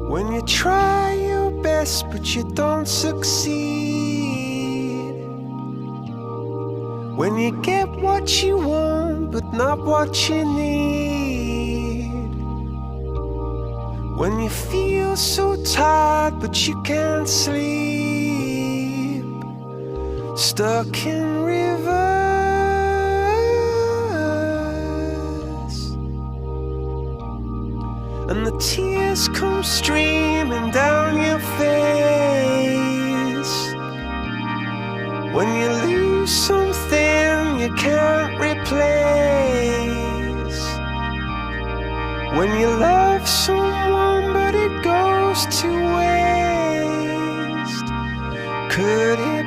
When you try your best but you don't succeed. When you get what you want but not what you need. When you feel so tired but you can't sleep. Stuck in rivers. And the tears come streaming down your face. When you lose something you can't replace. When you love someone but it goes to waste. Could it